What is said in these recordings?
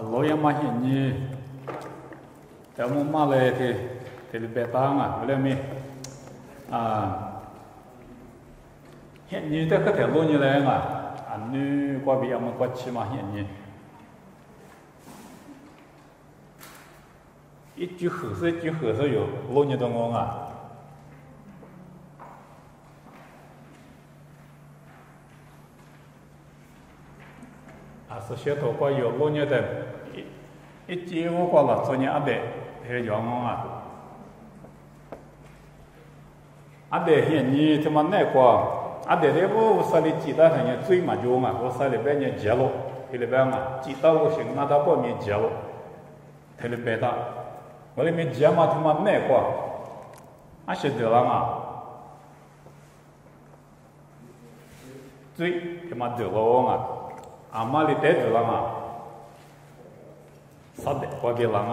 老也嘛现你，但我嘛来的白当啊，为了me hiện như ta có thể luôn như này mà anh như qua bị ông qua chi mà hiện như ít chữ khử sẽ有luôn như东啊是写头过有luôn như thế ít chữ我过了做你阿伯还有啊阿伯现như他们那过Ada dia pun usali cita hanya cui maju ngah, usali banyak jalo, hele banga cita using nada pun mi jalo, hele beta, boleh mi jama tu mana kuah, asyik dalam cui cuma dulu ngah, amal itu dalam sade kuah bilang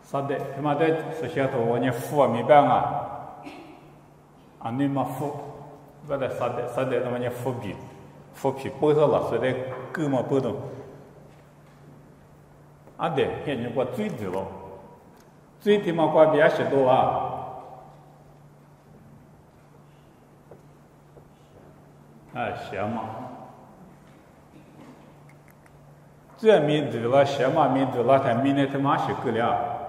sade cuma ada sesuatu wanya fuah mi banga anh mà phụ vậy là sao để nó như phụ bị bớt rồi là sẽ để cứ mà bớt đâu anh để hiện như qua truy được rồi truy thì mà qua bị áp đâu xem mà这面对了xem mà面对了他明天他妈是个了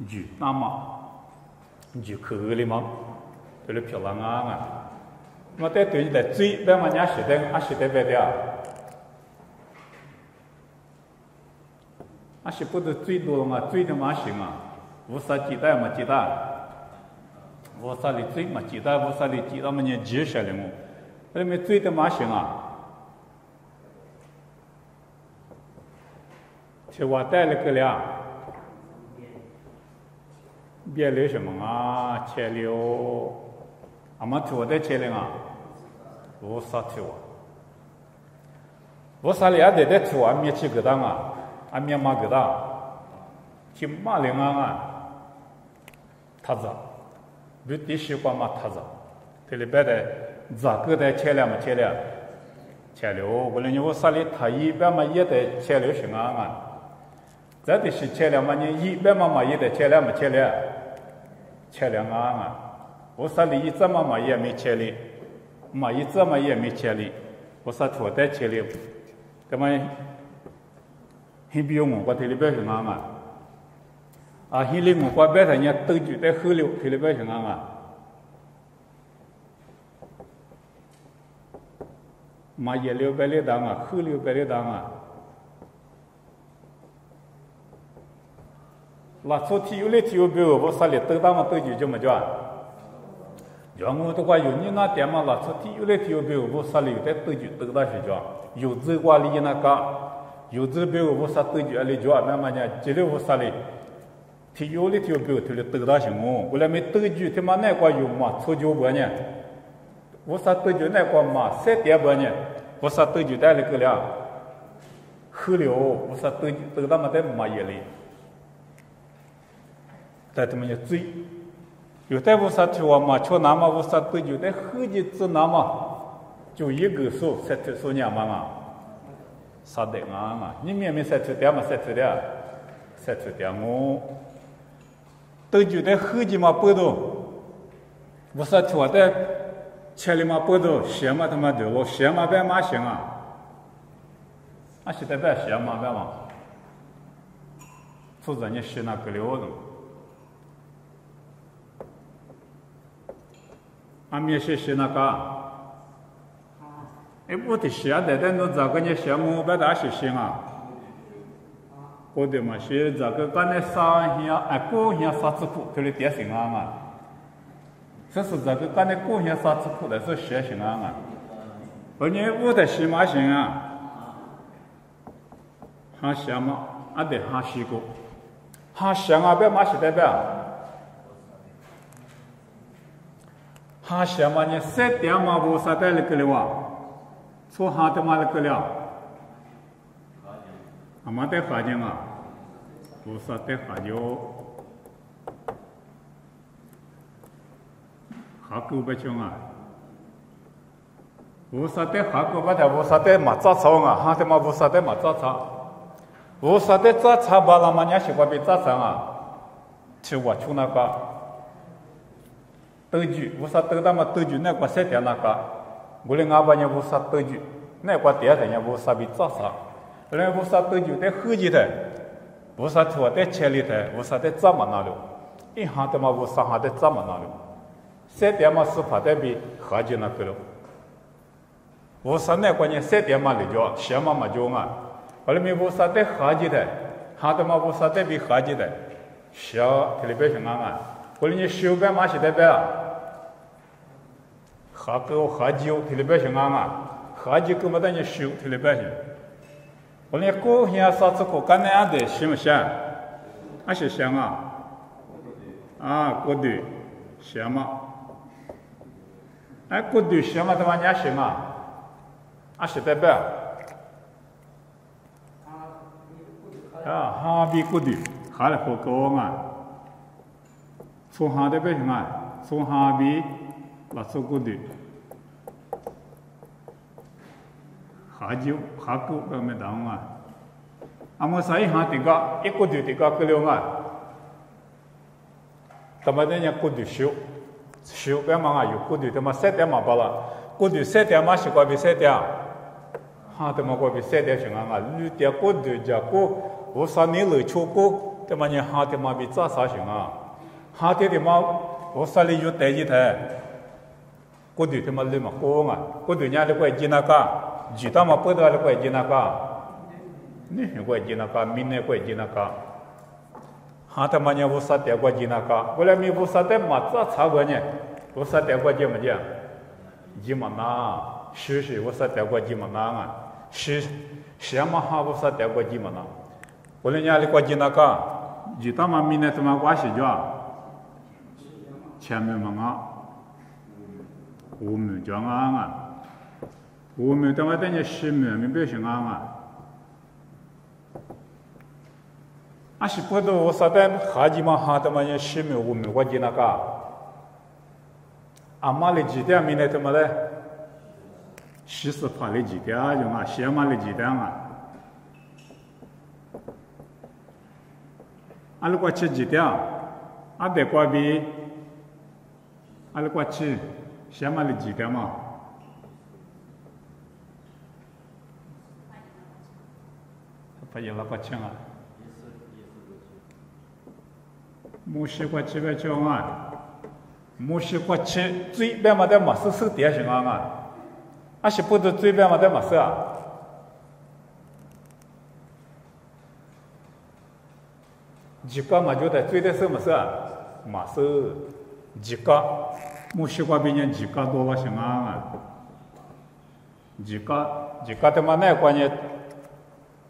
ju nama ju khơi mà tôi lấy phiếu là ngang mà tới tuổi để truy bên mà nhá sẽ đến về đấy sẽ bắt đầu truy đồ mà truy thì mà行vô sa chỉ ta mà chỉ ta vô sa li truy mà chỉ ta vô sa li chỉ ta mà nhớ dễ sẽ lên rồi mình truy thì mà行thì我带了个了别留什么啊？切留，俺们做的切留无啥做无啥里阿得做俺们去个当俺们嘛个当，去马铃他子，不地习惯嘛他子，这里边的咋个的切留嘛切留，无论你无啥里他一边嘛也得切留什么这的是切留嘛你一边嘛也得切留嘛切留。切两我说你一怎么嘛也没切哩，嘛一怎么也没切哩，我说错在切哩，那么很比我过这里边是很里我过边上人都住在河流这里边是嘛也流边里当河流边里当那昨天有来体育表，我说了都他们都就这么讲，让我都话有你那点嘛，那昨天有来体育表，我说了有的都那是讲，有这话里那个，有这表我说都就来讲，慢慢讲，这里我说了，体育表头里都那是我来没都就他妈那个有嘛，错就不呢，我说都就那个嘛，3点不呢，我说都就带了个了，河流，我说都他妈在嘛也里。在他们也追，有的无啥去嘛，去那么无啥对，有的后几次那么就一个数，3年嘛啥的你明明3点嘛3点我，都有的后几嘛不多，无啥去的千里嘛不多，闲嘛他妈的了，闲嘛别嘛行现在别闲嘛别嘛，否则你是那个了的。俺们是那个，不得写的，但都这个你写我别大是行我的嘛是这个刚才上下过下啥子苦，这里点行这是这个刚才过下啥子苦的是写行而你我的是嘛行还写嘛，得还写过，还写别嘛是代表。他写嘛呢？3点嘛无啥带了个了错哈的嘛了个了，俺们在发展无啥在发展。哈狗不穷啊，无啥的哈狗不太无啥的马扎草啊，哈的嘛无啥的马扎草，无啥的扎草巴拉嘛，伢习惯被扎上啊，吃我出那个，德剧无啥德他妈德剧那个谁的那个，我的阿爸伢无啥德剧，那个爹的伢无啥被扎上，那无啥德剧的合计的，无啥错的切里的，无啥的扎嘛那了，一行的嘛无啥行的扎嘛那了。谁的嘛是怕的比合计那个了？无啥那关键谁的嘛来着？什么嘛就啊？后来没无啥的合计的，哈的嘛无啥的比合计的，小特别像啊！后来你手边嘛是的呗？合狗合计特别像啊！合计狗嘛等于手特别像。后来狗现在啥子狗干那样的行不行？还是行啊？啊，狗对，行嘛？哎，过对什么他妈伢行啊？啊是的呗。啊，哈比过对，哈来好高嘛。从哈的呗行啊，从哈比拉出过对，哈就哈狗个没当啊。啊，我啥一哈这个一过对这个个了啊。他妈的伢过对少。手边嘛有过对他妈7点嘛罢了，过对7点嘛是过比7点，哈他妈过比7点行啊，6点过对加过，我啥年来出过，他妈你哈他妈比咋啥行啊？哈他妈我啥里有代志的，过对他妈里嘛过啊，过对伢里过几那个，几他妈不得里过几那个，你过几那个，明年过几那个。哈他妈伢无啥点过几那个，后来没无啥点嘛咋查过呢？无啥点过几么讲？几么那？是无啥点过几么那啊？是嘛哈无啥点过几么那？后来伢里过几那个，几他妈明年他妈关系着？前面嘛啊，后面讲啊，后面他妈等于10面没别行啊。啊是不都我啥的哈几嘛哈他妈也10面5面我记那个，阿妈的几点明天他妈的48的几点就啊，10嘛的几点啊？阿拉过去几点？阿得过比，阿拉过去10嘛的几点嘛？不有了过去啊？木西过去个叫啊，木西过去最边嘛的嘛是手点行啊，啊是不都最边嘛的嘛是啊，几个嘛就在最的是嘛是啊，嘛是几个，木西过比人几个多了行啊，几个他妈那关键，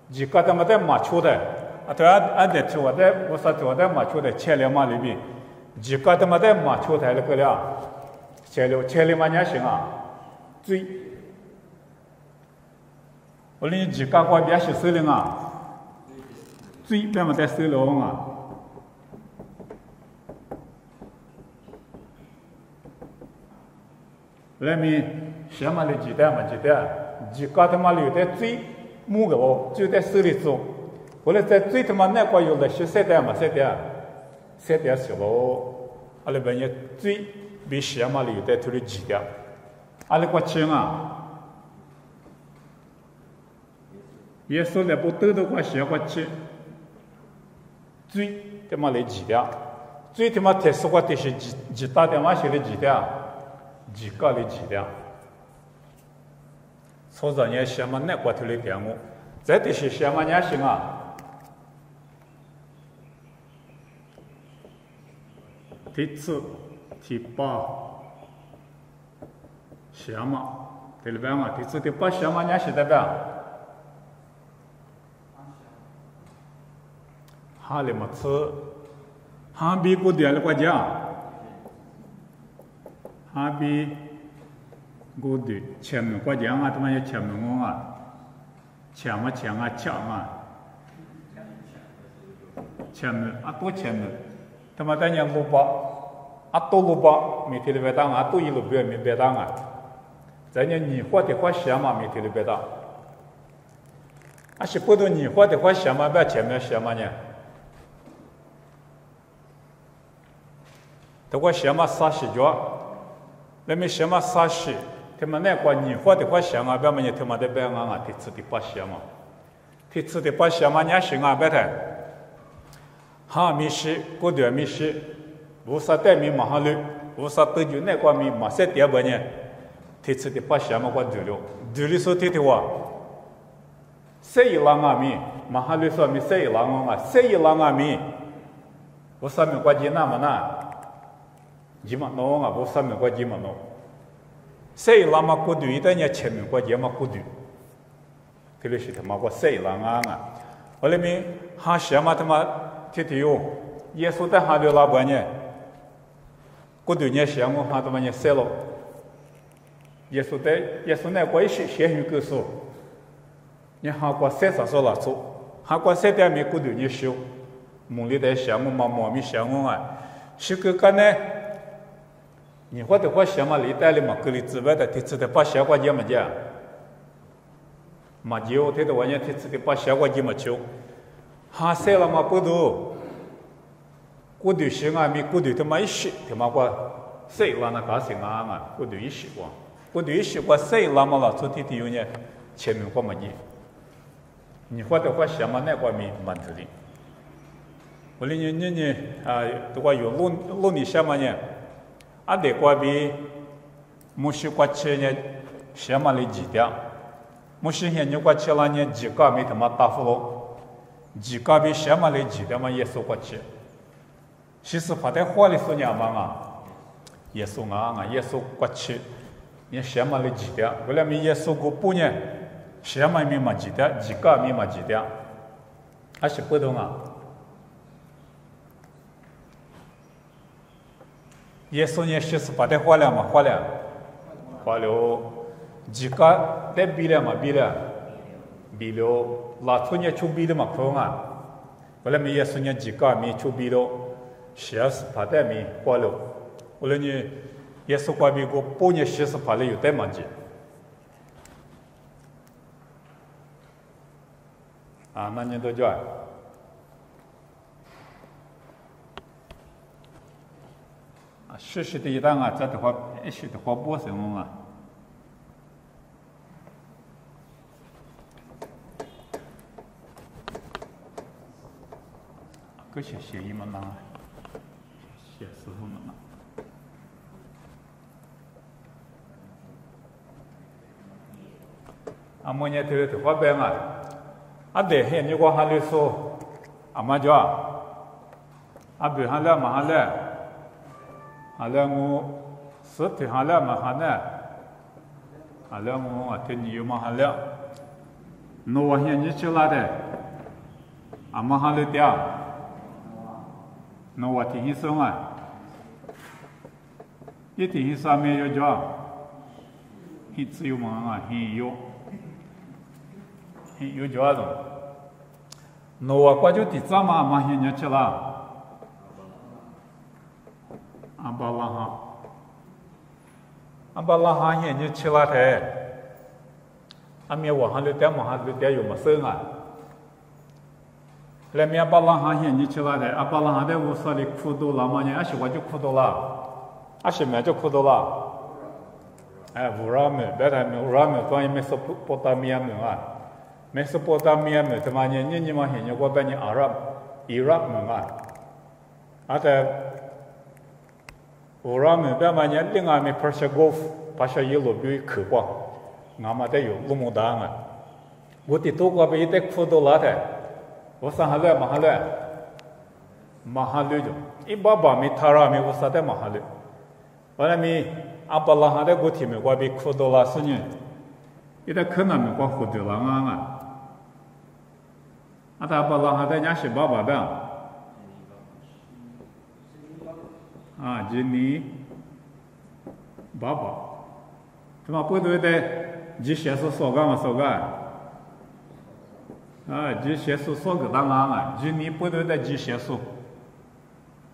几个他妈的嘛出的。啊，对啊，俺得做的，我说做的嘛，做的切了嘛里边，几个他妈的嘛，做台了个了，切了嘛也行啊，最，我连几个我别是收了啊，最别么在收了啊，来面什么的几点嘛几点，几个他妈留的最木个哦，就在手里做。后来在最他妈那块有的是7点嘛，7点是喽，阿拉本来最比10嘛里有的头里几点，阿拉过去啊，也说的不都都过10过去，最他妈来几点，最他妈特殊过的是几大点嘛是来几点，几个来几点，所以人10嘛那块头里点我，这的是10嘛也行啊。第7、第8，10嘛，对了吧嘛？第7、第810嘛，伢是的吧？哈里嘛吃，哈比过点了过讲，哈比过点前面过讲啊，他妈也前面我啊，前嘛前啊抢啊，前面啊多前面。他妈在伢5包，多鲁巴每天的白当啊，多一路不要明白当啊，在你花的花想嘛，每天的白当，是不懂你花的花想嘛，不要前面想嘛呢？的话想嘛啥事着？那么想嘛啥事？他们那个你花的花想啊，不要么呢？他们的白啊，提吃的不想嘛，提吃的不想嘛，你想啊，白的，哈米是，过段米是。无啥带米马哈路，无啥得就那个米马赛第二半年，提出的把什么关注了，注意说提的话，谁浪啊米，马哈路说米谁浪啊，谁浪啊米，无啥米关系那么那，几嘛弄啊，无啥米关系嘛弄，谁浪嘛过度一旦你前面关系嘛过度，这里是他妈个谁浪啊，我里面哈什么他妈提的哟，耶稣在哈流拉半年。过度年想我哈他妈年塞了，耶稣那关系先于个数，你哈过塞啥说了做，哈过塞点没过度年修，梦里在想我嘛毛咪想我啊，是个干呢，你或者话想嘛里带里嘛格里之外的，提出的把小关节嘛讲，嘛就他的玩意提出的把小关节嘛求，哈塞了嘛不多。过度想啊，没过度他妈一时，他妈个谁让那搞成啊？过度一时哇，过度一时个谁让嘛了？昨天有呢，前面个么子？你或者话想嘛，那个没满足的。我哩你啊，都话有路你想嘛呢？啊，那个比木须过去呢，想嘛哩几点？木须现你过去了呢，几个没他妈答复了，几个比想嘛哩几点嘛也是过去。其实发在话里说娘嘛啊，耶稣啊，耶稣过去，你想嘛哩几点？为了咪耶稣过半年，想嘛咪嘛几点？几个咪嘛几点？还是不同啊。耶稣呢，其实发在话了嘛，话了，几个在比了嘛，比了，拉出呢出比了嘛，可啊。为了咪耶稣呢，几个咪出比了。写是怕带米挂了，我了你也是挂米过半年写是怕了有带嘛子，啊，那你都叫啊，实时的一档啊，这的话一时的话不什么啊，这些协议嘛那。师傅们嘛，阿莫年头的花白嘛，阿对嘿，你讲哈里说，阿妈叫，阿比哈了嘛哈了，哈了我实体哈了嘛哈呢，哈了我啊听你有嘛哈了，侬我现你去哪的，阿妈哈了掉，侬我听你说啊。一天上面要叫，很自由嘛啊，很有叫种。那我过去第三嘛，马上就去了。阿巴拉哈现就去了噻。阿面我还留点嘛，还留点有么生啊？来面阿巴拉哈现就去了噻，阿巴拉哈在屋上里苦多了嘛呢，阿是我就苦多了。阿是没就苦多了，哎，乌拉姆，别谈乌拉姆，关于美索不达米亚姆啊，美索不达米亚姆，他妈你嘛现在我把你伊拉克姆啊，阿在乌拉姆，别嘛你另外面 Persia Gulf， 把小一路比渴光，俺们得有路木达啊，我的多个比得苦多了的，我上哈来马哈律就，一把米塔拉米我啥的马哈律。完了咪阿巴拉哈的古体美国比苦多了是呢，一旦可能美国苦多了啊，阿巴拉哈的伢是爸爸的，啊，今年爸爸，他妈不对的，几些是说干嘛说干，啊，几些是说个当啊，今年不对的几些数。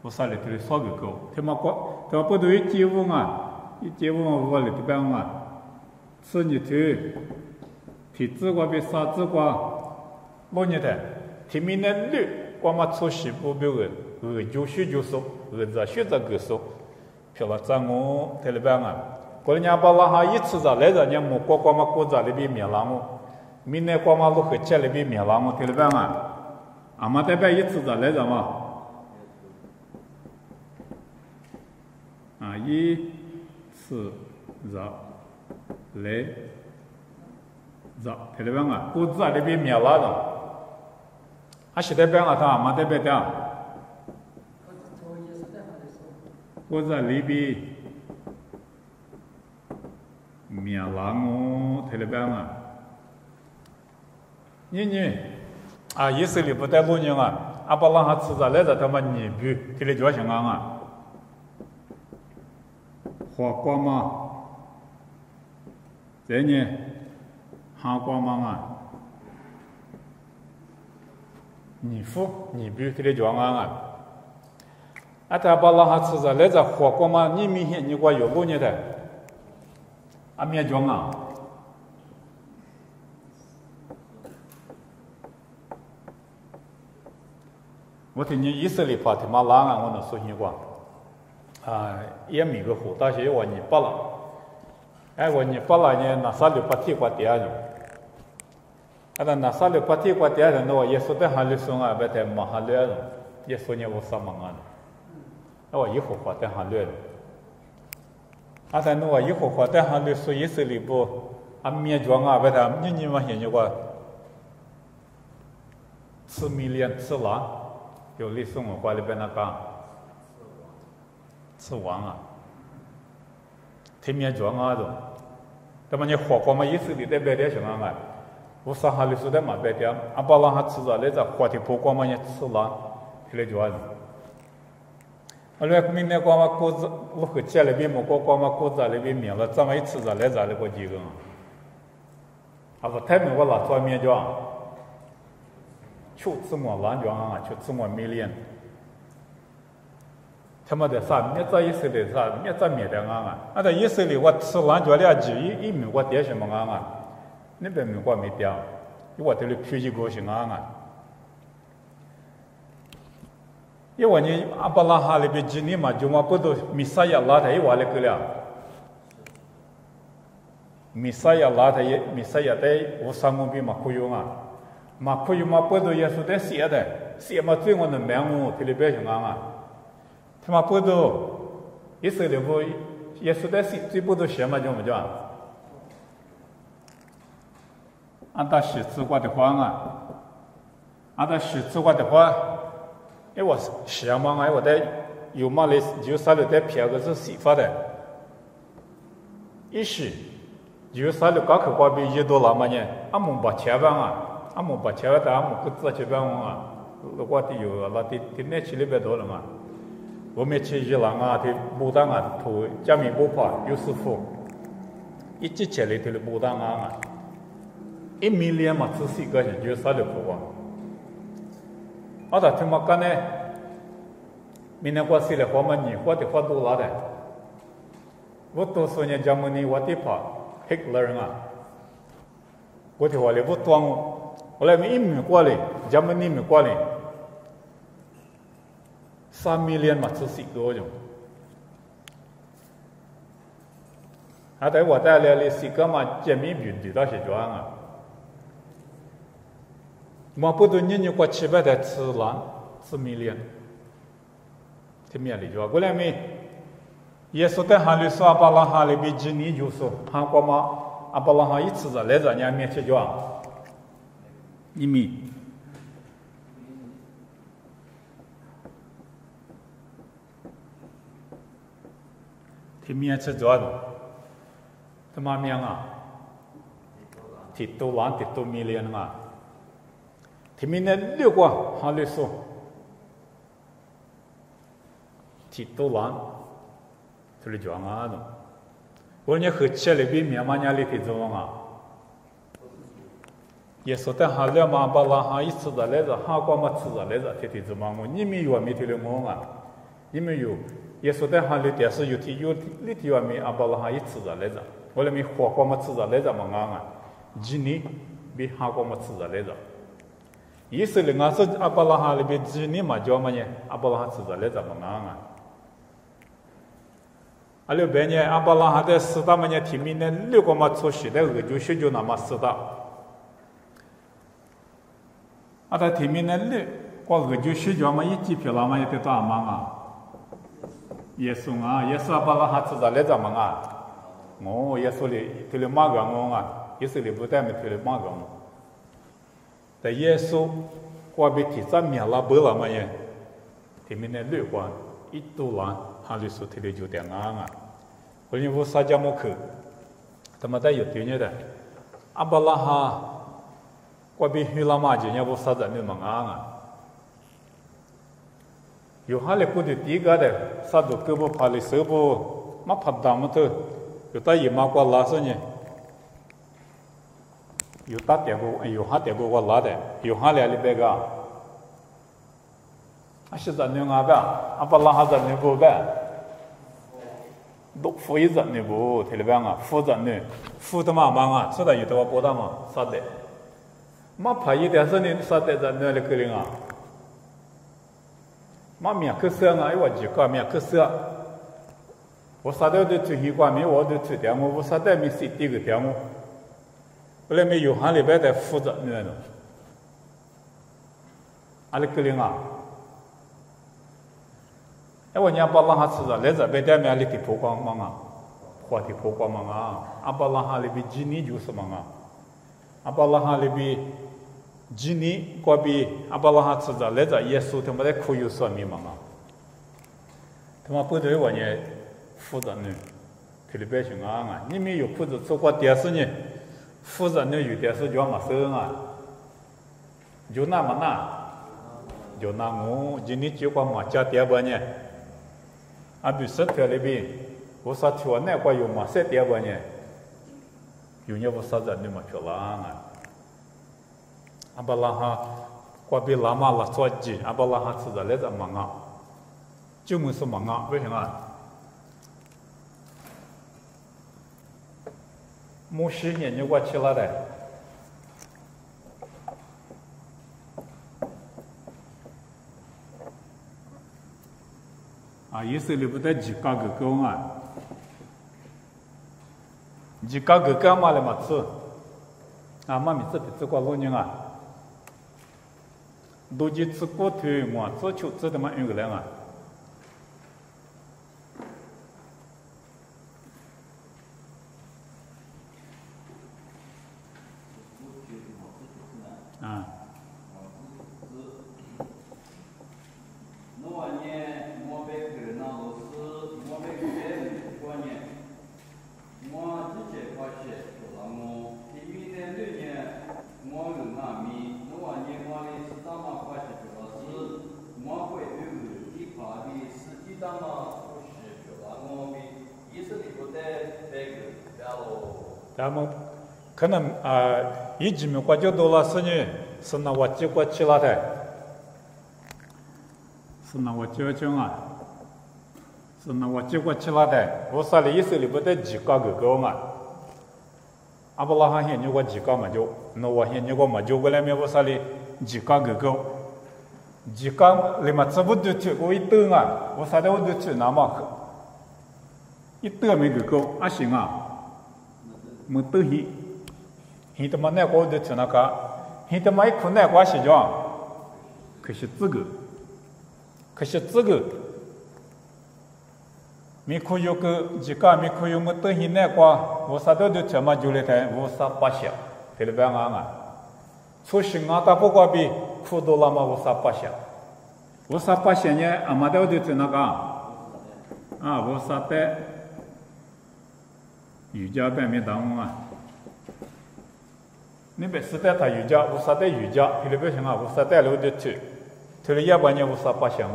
我啥里头的少个高，他妈过，他妈不对业务啊，业务我里头办啊，吃你头，体质我比啥子我，我你的，他们那绿，我嘛出西部标个，就说，这学这个说，漂了咱我他里办啊，过了年把那哈一次在来着，年莫过嘛过在里边面浪我，明年过嘛路和家里边面浪我他里办啊，俺们这边一次在来着嘛。一次热来热，他那边啊，锅子那边面拉的，现在边啊，他嘛这边的，锅子里边面拉我，他那边啊，你意思里不带路人啊，把那哈吃着来着，他妈你比，他的叫什么啊？花瓜嘛，这呢，哈瓜嘛你比这里叫他把那哈吃着来着花瓜嘛，你明显你过有路呢的，没叫我听你以色列话他妈拉我能说你过。也没个好，但是我你不了，我你不了呢，那啥就不提过第二种，那啥就不提过第二种，那我也说的还是说不太忙还乱了，也说你我啥忙那我以后话的还乱了，那我以后话的还乱说也是里不，面装不太，你嘛现在个吃米连吃辣，有里送我过里边那个。吃完天面装的，那么你火锅嘛，意思里在白点什么我上海里说的嘛白点，把那哈吃着来着，火的不光嘛也吃了，起来装的。来明年光嘛锅子，我和家里边么光嘛锅子里边面了，咱们一吃着来着那个几个不太明我拿做面装，就吃么烂装就吃么米连。他妈的啥？你在以色列啥？你在面的在以色列我吃烂椒了，一米我点什么那边米我没点，我这里脾气高兴因为你阿巴拉哈那边今年嘛，就嘛不都米沙亚拉他一瓦来个了，米沙亚拉他也米沙亚的我三公比嘛可有嘛可有嘛不都也是在写嘛最我能买我这里边什么他妈不都，以色列不也是在最不都写嘛，叫么叫？按照写字过的话按照写字过的话，我写嘛我在有嘛嘞，就啥了在票个是写法的，一写就啥了刚去过比1多了嘛呢？没把钱办没把钱办，没个字去办我的有那的那去里边多了嘛。我们去伊朗的牡丹图加密不怕有师傅，一直起来的牡丹1米连嘛，只是一个人就啥都不他妈干呢，明年过世了，我们你花的花多了的，我多少年讲么呢？我的怕黑个人我的话嘞不端我来1米过来，讲么1米过来。3米连嘛，只是一个种。在我带来的是个嘛，见面比的到是装我不多年过700的吃烂4米连，听面里就过来没？也说在哈里说把那哈里边今年就说韩国嘛，把那哈一吃着来着，人面去装，1米。ที่เมียจะจอดทำไมเมียติดตัวล้านติดตัวมีเลียนที่มีเนี่ยเรียกว่าฮาลิโซติดตัวล้านทุเรศจังวันนี้คือเชื่อเลยพี่เมียมันยังลิขิตจัง也说的哈了嘛，把那哈一吃着来着，哈光嘛吃着来着，天天怎么我你没有没听了我因为有耶稣在哈里电视有里头外面阿巴拉哈一吃着来着，我来没花光么吃着来着嘛啊，几年比哈光么吃着来着。以色列俺是阿巴拉哈里边几年嘛叫么呢？阿巴拉哈吃着来着嘛啊。阿六百年阿巴拉哈在四大么呢？提名呢6个嘛出世的就学就那么四大。阿他提名呢6个就学就嘛一机票那么也得多嘛啊。耶稣啊，耶稣阿巴拉哈吃着来着嘛啊。哦，耶稣里头里马个我啊，耶稣里不带没头里马个我。但耶稣过比提咱面拉不了嘛耶，提名呢6个一度啦，哈里说头里就点啊。或者我撒迦摩克，他们在有对呢的，阿巴拉哈过比希拉马就呢我撒在那嘛啊。有哈里不的第一个的，撒都胳膊怕里手不，马怕打么头，有打一马过拉上呢，有打点过，有哈点过我拉的，有哈里边个，啊是在那个吧，阿巴拉哈在那个吧，都负一在那个，听了没啊？负在那，负的嘛啊，知道有的我不打嘛，撒的，马怕一点是呢，撒的在那里可能啊。马面可色啊，我几个面可色，我啥都出去过面，我都出掉我啥都没谁第个掉我，后来没有行里边的负责那种，阿里个人啊，哎我娘把那哈吃着，来这边的面里的曝光嘛啊，话题曝光嘛啊，阿把那哈里边几年就是嘛啊，阿把那哈里边。几年过比阿巴拉哈吃着来着耶稣他妈的苦有算命嘛啊，他妈不对我呢负责呢，特别百姓啊，你们有负责做过电视呢，负责呢有电视叫嘛生啊，就那么那，就那我今年就过嘛加点半呢，阿比十条里边，我说条那个有嘛十点半呢，有呢我说着你嘛去了啊。阿巴拉哈过比拉玛拉做鸡，阿巴拉哈吃着来着嘛啊，就没是嘛啊，为什么？没10年就过去了的。啊，以色列不得几个个啊，几个个嘛来嘛吃，啊嘛米这比这个老人啊。都去吃过头，我做球吃的嘛有个人啊。啊。咱们可能一几米过就多了是呢，是那我接过去了的，是那我接去啊，是那我接过去了的，我说了以色列不得几个个嘛，阿布拉罕现有个几个嘛就，那我现有个嘛就过来没我说了几个个，几个你嘛这不就去我一等啊，我说的我就去那么，一等没个啊行啊。没得去，现在嘛那个就去那个，现在嘛一看那个是叫，可是这个，没可有个几个没可有没得去那个，我啥都去嘛就来谈，我啥不想，对了吧啊？出行啊，他不过比苦多了嘛，我啥不想，我啥不想呢？阿妈都去那个，啊，我啥的。瑜伽班没当啊，你别是在他瑜伽，我是在瑜伽，特别行啊，我是在楼的去，特别100年我是8项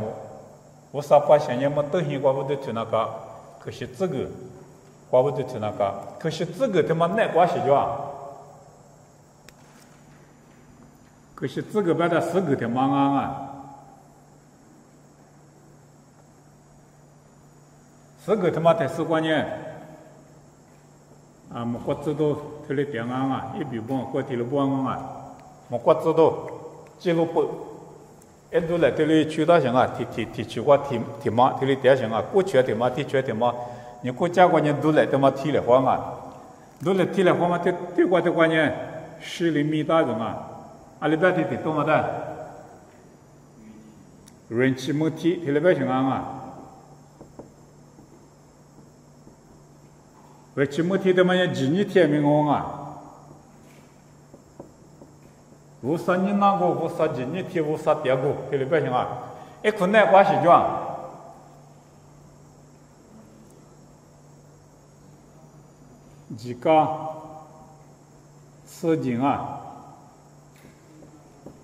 我是8项没得行，我就去那个，可是这个，我就去那个，可是这个他妈那关系叫，可是这个把它10个他妈啊。这个他妈才10年啊，我国知道他的电案啊，一比半国体的半啊，我国知道记录不，一度来这里去到什啊，提去过提嘛，这里点什啊，过去提嘛，提去提嘛，你国家关键都来他妈提了慌啊，都来提了慌嘛，对过的关键10厘米大种啊，阿里边提多么大？人气没提，提了别什啊？为什么提的嘛？几年天明红啊？无啥你那个，无啥几年提，无啥第二个，提了别什啊？一困难关系状。几个事情啊？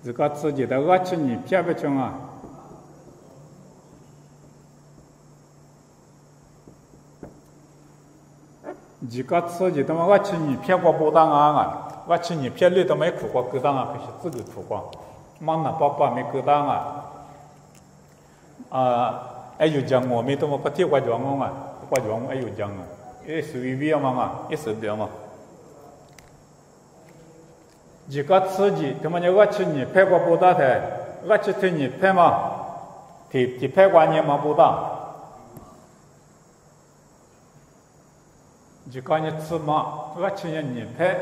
这个自己的恶气你偏不中啊？几个自己他妈恶气你偏过不当啊？恶气你偏绿都没苦过，够当啊？可是自己苦过，忙那爸爸没够当啊？还有讲我没他妈不听过讲我啊，过讲还有讲啊。也随便嘛，也随便嘛。几个自己他妈你恶气你拍过不大的，恶气对你拍嘛，提拍过你嘛不大。几个你吃嘛，恶气你拍，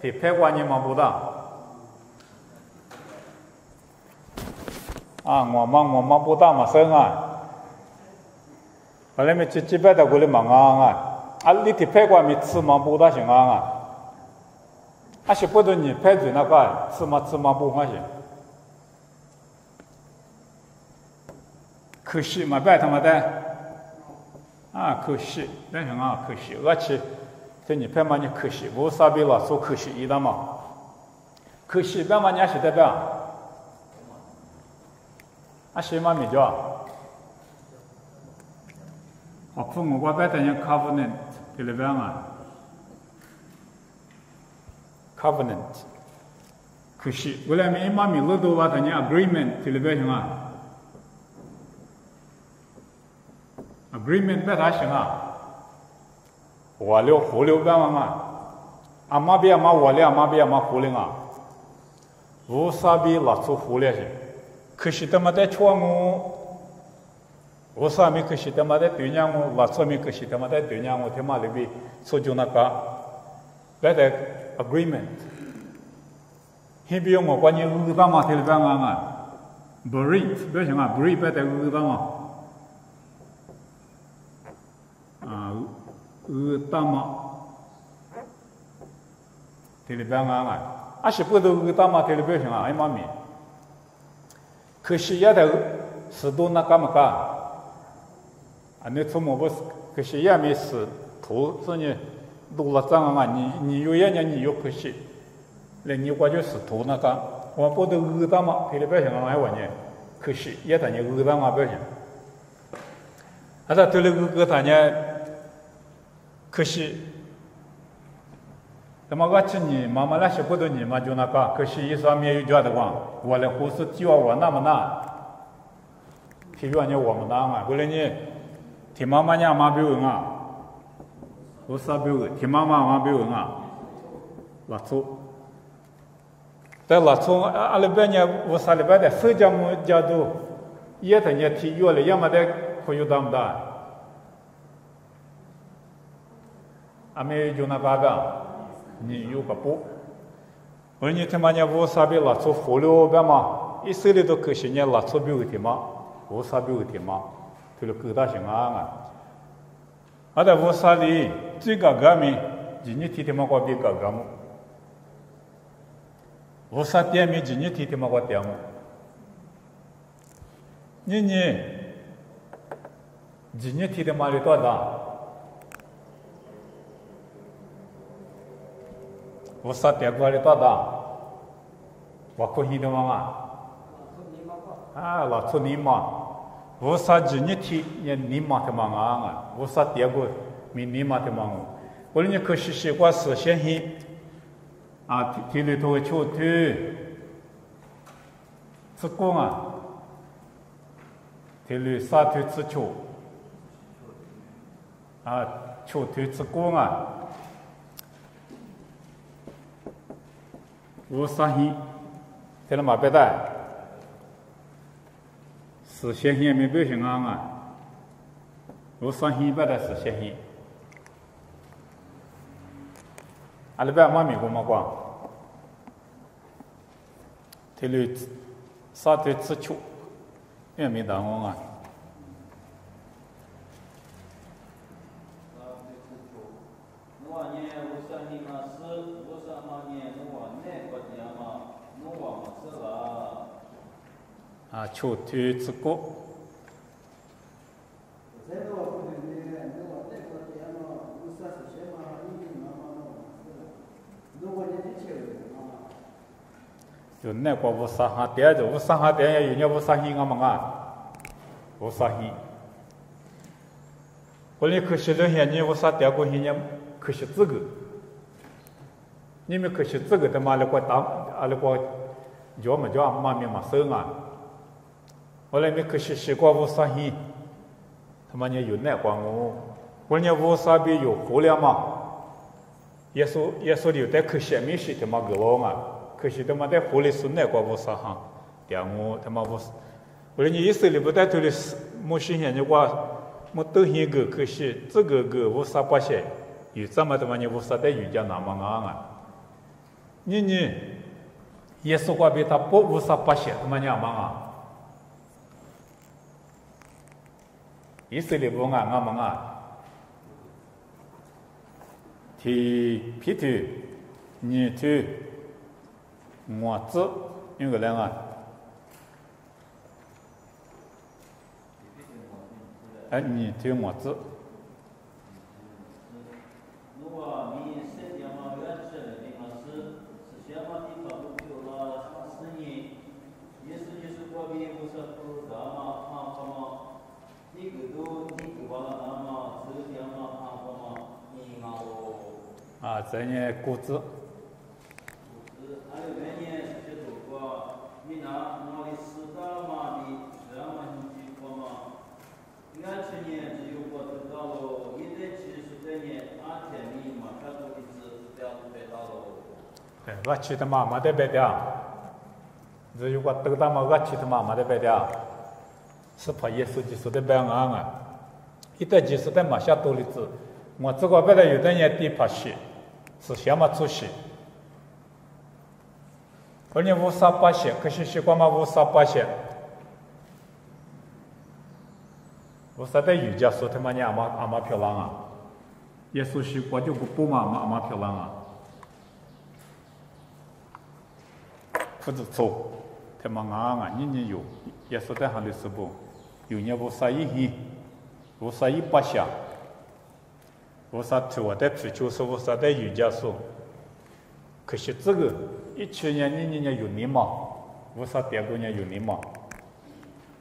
提拍过你嘛不大。啊，我嘛不大嘛生啊，后来没几百的过来忙啊。啊，你提拍过没吃嘛不大行啊？啊，是不得你拍嘴那个吃嘛不欢喜，可惜嘛别他妈的，啊可惜，那行啊可惜，而且对你拍嘛你可惜，无啥比老说可惜一的嘛，可惜别嘛你还是代表，啊谁嘛没叫？啊，父母我别等人 covenant。对了，边啊 ，covenant， 可惜，我来没妈咪老多话，他讲 agreement， 对了边行啊 ，agreement 别他行啊，我了胡了边啊，阿妈别阿妈我了，阿妈别阿妈胡了啊，无啥比老出胡了些，可惜他妈在错误。我啥没可惜他妈的对娘我，老啥没可惜他妈的对娘我，他妈里边说就那个，别的 agreement， 那边我关于乌当嘛，这里边啊，breed 别想啊 ，breed 别的乌当嘛，啊乌当嘛，这里边啊，啊是不都乌当嘛，这里边想啊，哎妈咪，可惜也得是都那干嘛干。啊，你从我不是，可惜也没死头，是你录了账啊，你有眼睛，你有可惜，那你我就死头那个，我不都饿到嘛，陪了不行啊，还问你，可惜也等你饿到嘛不行，啊，他对了饿他呢，可惜，那么我去你妈妈那些不都你嘛就那个，可惜一上面有觉得话，我的护士教我那么难，体育呢我们难啊，为了你。听妈妈讲嘛，别问啊，我啥别问，听妈妈嘛别问啊，拉粗，但拉粗阿拉边呢，我啥里边的社交么角度，也等于体育了，要么的会有大不大？阿没就那个个，你有个不？我你他妈呢，我啥别拉粗火了边嘛，一手里都可惜呢，拉粗别问听嘛，我啥别问听嘛。就是各大型啊，啊，在我啥里最高革命，今年天天嘛我比高革命，我啥点名今年天天嘛我点名，你今年天天嘛里多大？我啥点过里多大？我可以的嘛啊，老出你嘛。我啥今年天也你妈的忙啊！我啥第二个没你妈的忙，我你可是习惯是先去啊，体里头球队，自贡啊，体里沙腿自球，啊，秋头之光啊，无杀心，听了嘛别带，是先先没表现啊，无杀心别带是先先，阿里边妈咪过嘛光，听了杀头之秋，也没答案啊。啊，秋头之国。就那个无杀哈点就无杀哈点，有人无杀心啊嘛啊，无杀心。我哩可惜了些人无杀点过些人可惜这个，你们可惜这个的嘛，那个打啊那个叫么叫嘛面嘛生啊。我来没可惜西瓜无杀心，他妈你有那光哦，我呢无杀比有活了嘛，耶稣留在可惜没事他妈个王啊，可惜他妈在活里是那光无杀哈，点我他妈无，我你以色列不带头的没新鲜的话，没都些个可惜这个无杀不些，有这么他妈你无杀在有家那么啊，你耶稣话比他不无杀不些他妈你嘛啊。以色列不啊，俺们啊，提皮头、泥头、磨子，有个人啊，泥头磨子。啊，这呢谷子。对，我去他妈没得白掉，只有我等他妈我去他妈没得白掉，是怕耶稣基督的白安啊，一旦基督的马下多的子，我这个白的有的人地怕死。是什么出息？而你无啥八些，可是习惯嘛无啥八些，无啥在瑜伽说他妈你阿妈漂亮啊，耶稣习惯就不嘛阿妈漂亮啊，不是错，他妈啊，你有耶稣在行的时候，有人无啥意义，无啥一八些。无啥图我在追求说无啥在瑜伽说，可是这个17年你有你嘛，无啥点过年有你嘛，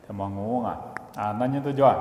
他妈我啊，那你都叫。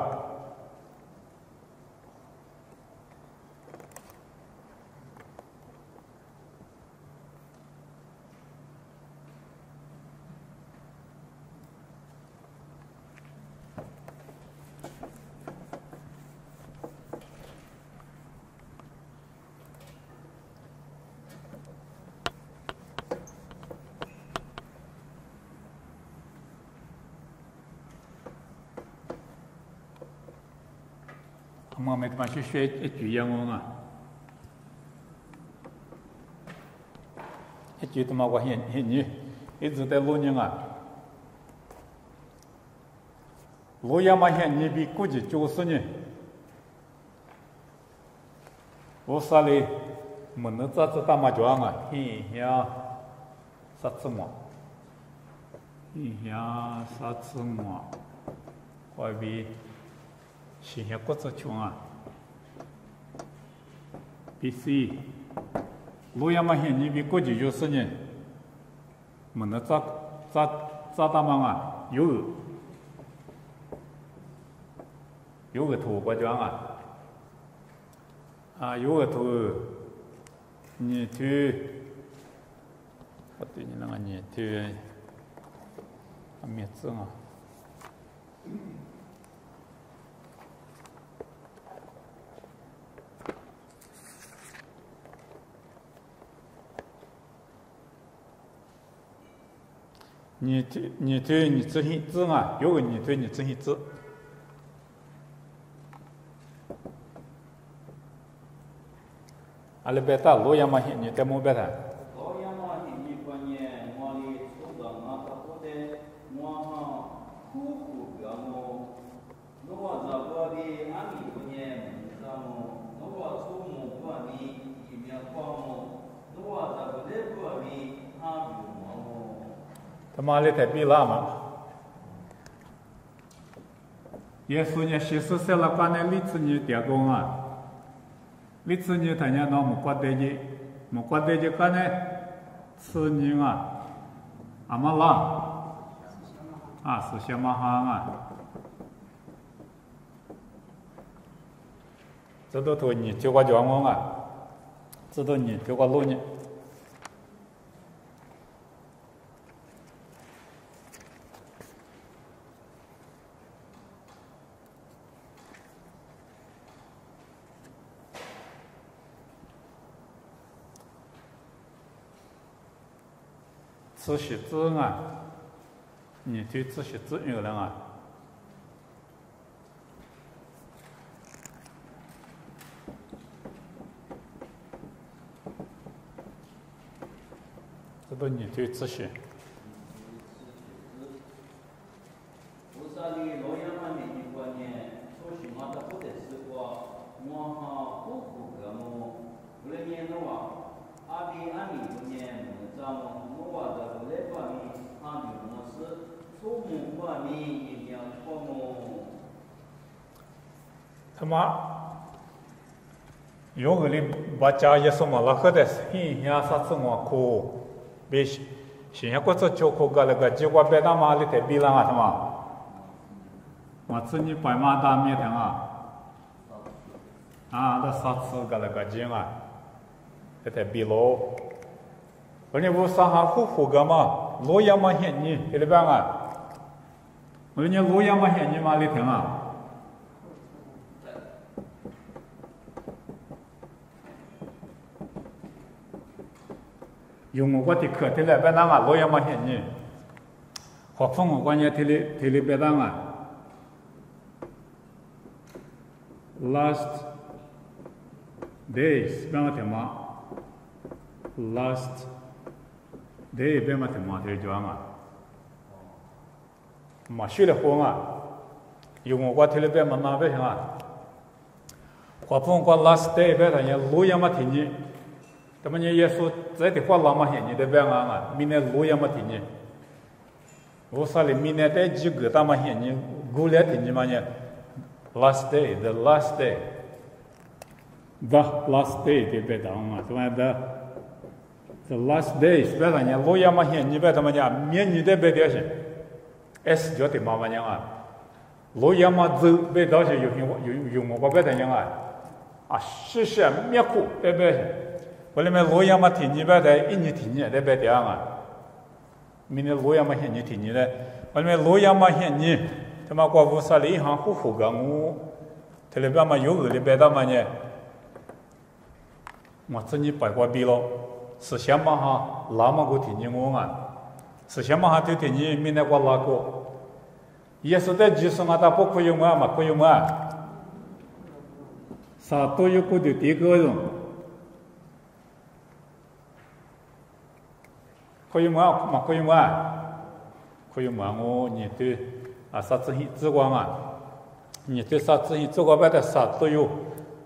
我们他妈去学一句英文啊，一句他妈我现你一直在录音啊，录音嘛现你比估计90年，我啥嘞，没能咋子打麻将啊，呀，啥子嘛，呀啥子嘛，外边。新鲜国子穷啊 ，BC， 洛阳嘛现你比过去90年，没能咋打嘛啊，有个头国家啊，有个头，你头，我对你那个你头，名字啊。你对你执行制啊，有个你对你执行制。阿拉别打罗阳嘛，你在么别谈？罗阳嘛，你关键我哩出个我他不得我哈苦个么，如果这个的阿米关键么子么，如果出么个的一面光么，如果这个的个的阿米么。他妈的太比拉嘛！耶稣呢，其实是了干的历次你点工啊。历次你他家那么过得的，么过得的干呢，次年啊，阿妈拉啊，是小马哈啊，这都头你就个叫我啊，这都你就个路呢。自习自啊，你对自习自有人啊，这都你对自习。菩萨的罗阳嘛的观念，说是嘛他不得是过，我哈苦苦个么，不然年的话，阿比阿米观念么子么，我话这不来把米阿米么是，出门把米一定要过么。他妈，有个哩把家也什么了，可得是很像啥子么苦，别现在过这就苦个那个，结果别他妈的太比了啊他妈，我自己白马大面疼啊，啊，那啥子个那个劲啊，这太比喽，而且我上下苦个嘛，洛阳嘛嫌你，对不对啊？而且洛阳嘛嫌你嘛里疼啊。用我的课题来别当啊，洛阳嘛嫌你，学风我关键题里别当啊。Last days 别嘛听嘛 ，last day 别嘛听嘛，这叫嘛，嘛学了活嘛，用我题里别嘛哪别行啊？学风我 last day 别当人洛阳嘛听你。他们耶稣在的话拉嘛些，你得别啊，明年路也没听你。我说的明年在几个大嘛些，你过来听你嘛呢 ？Last day, the last day, the last day 得别当啊，是吧？the last day 是别当呢，路也没些，你别他妈讲，明年得别掉些，S 叫的嘛嘛样啊，路也没走，别到些有我别当样啊，谢谢灭苦别别些。我里面洛阳嘛听你别的，一年听你得别这样啊。明年洛阳嘛嫌你听你的，我里面洛阳嘛嫌你，他妈国务啥的一行虎个我，这里边嘛有个里边的嘛呢，我自己白过比了，是想嘛哈拉嘛个听你我啊，是想嘛哈就听你明年我拉个，也是在技术嘛他不可以嘛可以嘛，啥都有个的第一个人。可以吗？嘛可以吗？可以吗？我你对啊啥子之光啊？你对啥子这个别的啥都有，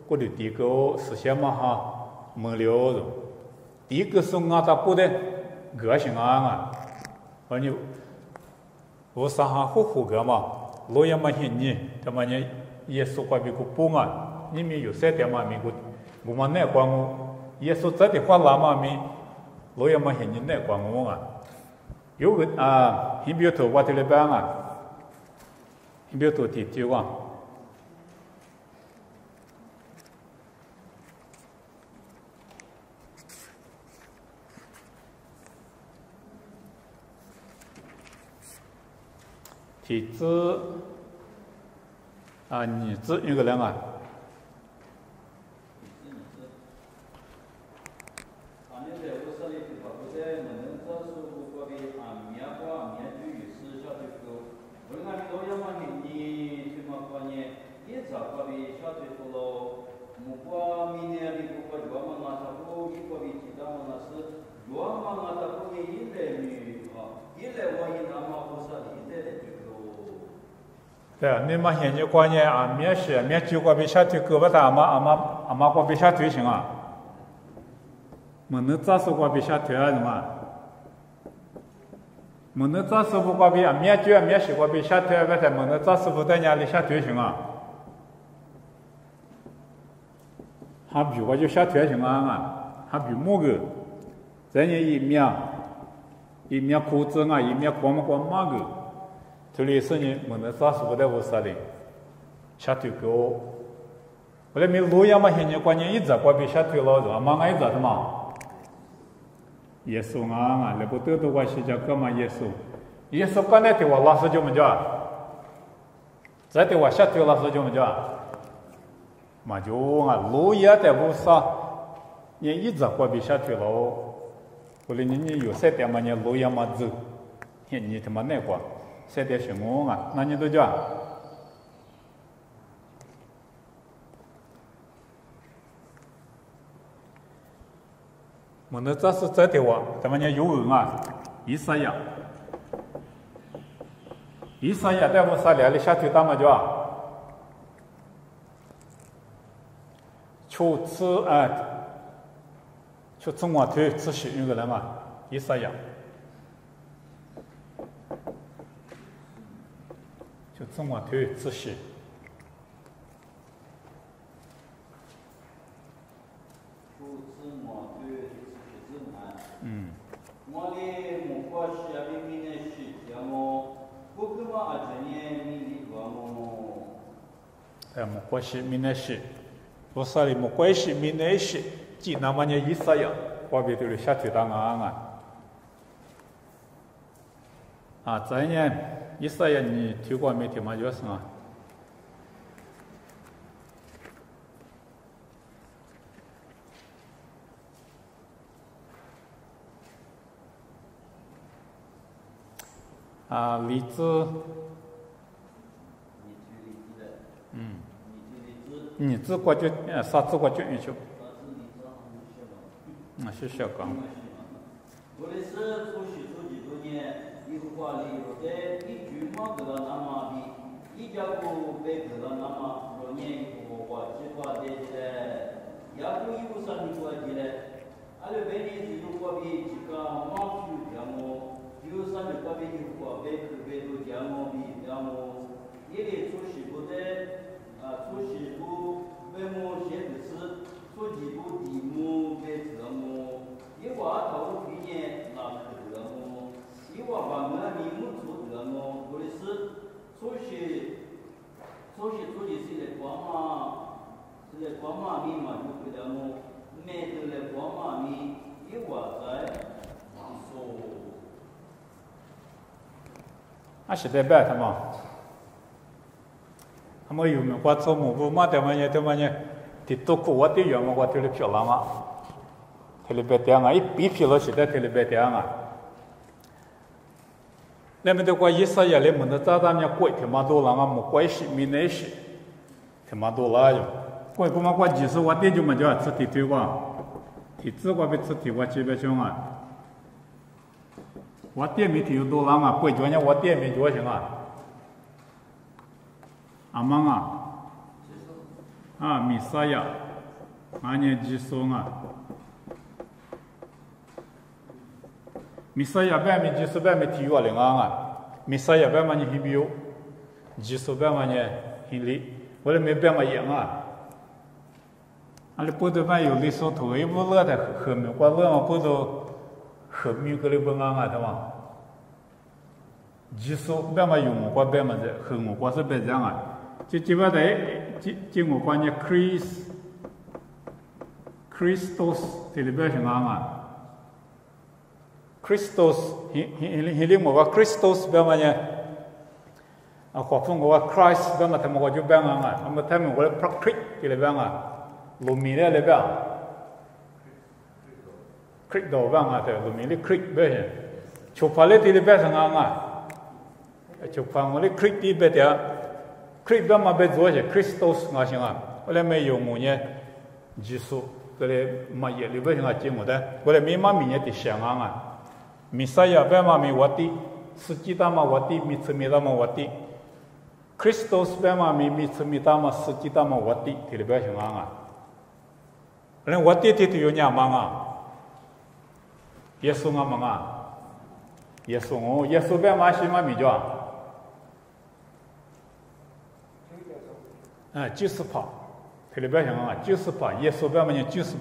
我的第一个是先嘛哈没了了。第一个是我他不的个性啊，而你我啥哈虎个嘛，洛阳嘛些你，他妈呢耶稣怪比个不啊，你们有三点嘛咪个，我们那管我耶稣这的话拉嘛咪。洛阳嘛，现在那管我啊，有个啊，你比如头我这里边啊，你比如头提丢啊，提子啊，你子有个人啊。对啊，你嘛现在观念啊，面试面就过比下推胳膊大，阿妈过比下推行啊，没能咋说过比下推啊什么？没能咋说不过比啊面就面试过比下推，不是没能咋说不在家里下推行啊？还比我就下推行啊，还比么个？咱也一面裤子啊，一面光嘛个。这里是你没能咋说不在屋啥里，下推给我。后来没路亚嘛，现在关键一直过比下推了，是吧？嘛俺一直什么？耶稣啊，那不得到我是叫干嘛耶稣？耶稣刚才对我老师就么叫？再对我下推老师就么叫？嘛就啊，路亚在屋啥？你一直过比下推了，后来你有些点嘛，你路亚嘛走，你他妈那个。现在是我啊，那你都叫？我那这是这的话，咱们讲有人啊，以赛亚在我啥来的下头大么叫？就吃就中国腿吃血那个人嘛，以赛亚。就中国腿吃血。我的目光是要明明的是叫么，不可嘛啊这年明的个么。目光是明的是，我说的目光是明的是，既那么呢意思呀，我别对下腿当啊，这年意思呀，你听过没听嘛？就是啊。荔枝，荔枝过去，啥子过去一去？是小刚。我的是出去出几多年，一个话里有的一句嘛得了那么的，一家不被得了那么多年一个话，这话的嘞，也不一个啥的话的嘞，阿拉本地是有话比这个马区的么？有啥的话比有话被都这么比这么，也得出去不得，出去不被么写的是，出去不题目被这么，一话头去年那个这么，一话把我名目出这么，或者是出去是来光嘛咪嘛就这么，没得来光嘛咪，一话在说。是在白他嘛？他们有没有做木布嘛？他们呢？的都过我的原嘛，我这里漂亮嘛，这里白点啊，一比漂亮是在这里白点啊。那么的话，意思也来门的早咱们贵他妈多了啊，没关系，没那些，他妈多了就，贵他妈贵几十我点就么叫吃地推广，地址我被吃地我几百箱啊。我店面挺有多人啊，贵酒呢我店面多行啊，阿妈米沙呀，俺年几岁啊？米沙呀，外面几岁外面体育了啊？米沙呀，外面你比有，几岁外面呢？很累，我来没外面养啊。俺们不得办有的时候头也不热的，后面我热嘛不都。后面个里不啊，对吧？技术别嘛用我别嘛在，后我是别这样啊。就基本在我关键 Christos 这里边是啊 ，Christos 里我 Christos 别嘛呢？华风我 Christ 别嘛他们我就别啊，他们我 Creek 这里边啊，路面那里边。creek 道吧啊，对，路面的 creek 别些，就怕那地里别上啊，就怕我的 creek 地别的 ，creek 别嘛别做些 ，Christos 啊行啊，后来没有我呢，技术，这里嘛也里边上进我的，后来没嘛米也得想啊，米啥呀别嘛没我的，司机大嘛我的，米吃米大嘛我的， Kristus 边嘛咪吃咪大嘛司机大嘛我的提里边行啊，人我的提有伢忙啊，耶稣啊忙啊，耶稣边嘛是嘛咪叫啊，90%，提里边行啊，90%，耶稣边嘛也90%。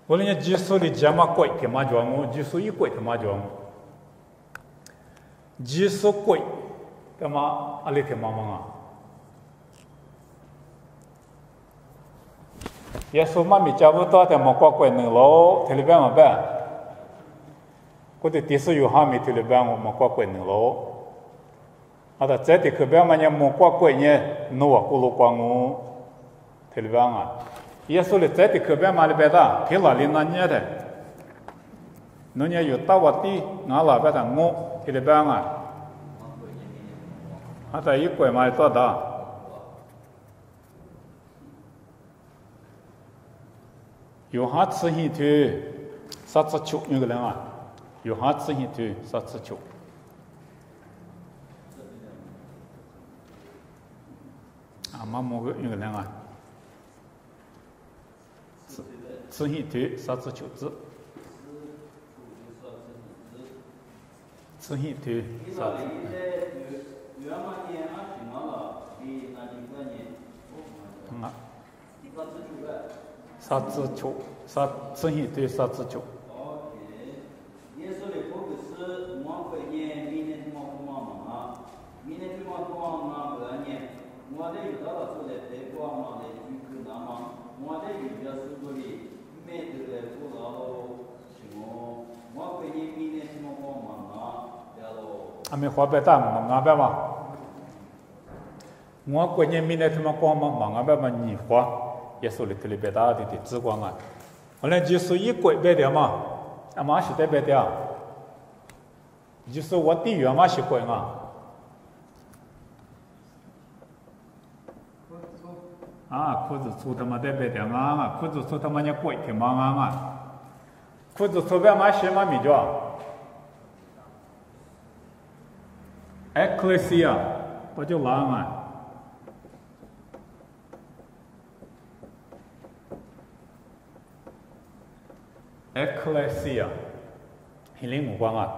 我人家基础的加嘛贵，他妈叫我基础一贵，他妈叫我基础贵，他妈阿里他妈忙啊！耶稣妈咪家不到的么贵贵能喽，他里边么办？我的第四有哈咪他里边我么贵能喽，啊的在的可边嘛也么贵呢，努啊咕噜光我，他里边啊。耶稣的在的可别嘛里边的，皮拉里那年的，那年有大瓦地，俺老边的我，这里边啊，他在一块嘛多大，有哈吃一头，39有个人啊，有哈吃一头39，啊，妈某个有个人啊。吃一头39只，吃一头啥子？啊，啥子球？啥吃一头啥子球？阿没花白大忙阿白嘛，我过年明年他妈光忙阿白嘛，你花也说的特别白大的紫光啊，后来就是一过白的嘛，阿妈是在白的，就是我地缘嘛是过啊。啊，裤子粗他妈在白的啊，裤子粗他妈也贵挺忙啊，裤子粗白嘛是嘛米叫。Ecclesia， 不就拉嘛？Ecclesia， 很灵光啊！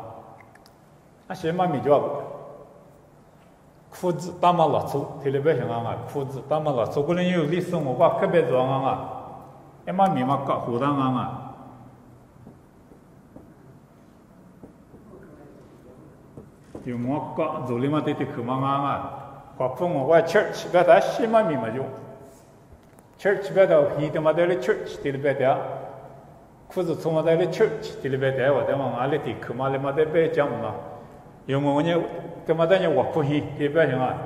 那些嘛米叫裤子大嘛老粗，特别像啊，裤子大嘛老粗，可能有历史文化特别重啊，一嘛米嘛搞胡当啊。有我讲做里嘛对可忙啊，国风我 church 别的西嘛咪嘛就 church 别的黑的嘛在那 church 对别的，裤子从嘛在那 church 对别的，我在嘛阿里对可嘛里嘛在别讲嘛，有我呢，他妈在那我不黑对别行啊，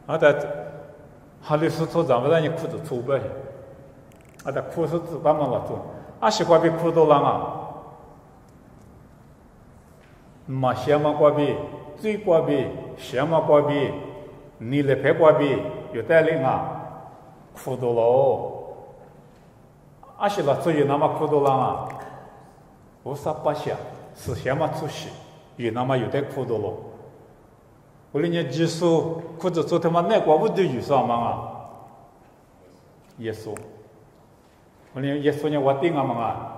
啊在哈里是做咱们在那裤子粗别，啊在裤子只把嘛老做，啊西瓜比裤多lang啊。嘛香嘛瓜比，水瓜比，香嘛瓜比，你来拍瓜比，有带领啊，苦多喽。阿是了，只有那么苦多了啊，无啥不香，是香嘛出息，有那么有带苦多喽。我哩年技术，或者做他妈那瓜不都有啥嘛啊？耶稣，我哩耶稣呢，我顶啊嘛啊。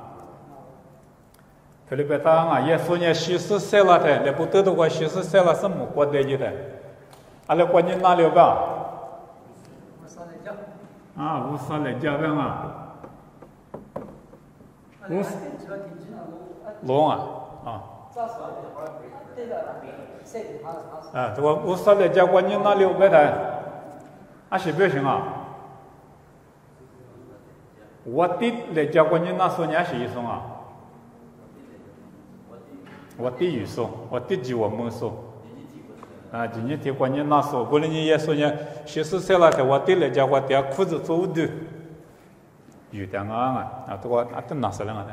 这里边当啊，耶稣呢，60岁了的，那不得的话，60岁了是没过得去的。阿拉过年哪里吧？啊，50来家边啊，50龙啊，啊。啊，这个50来家过年哪里边的？啊，是不行啊。我的来家过年那时候年是一送啊。我弟有说，我弟就我们说，啊，今年提过年那时候，过年也说呢，60岁了的我弟来家我爹裤子做的，有点啊，啊，这个啊，都拿出来了的。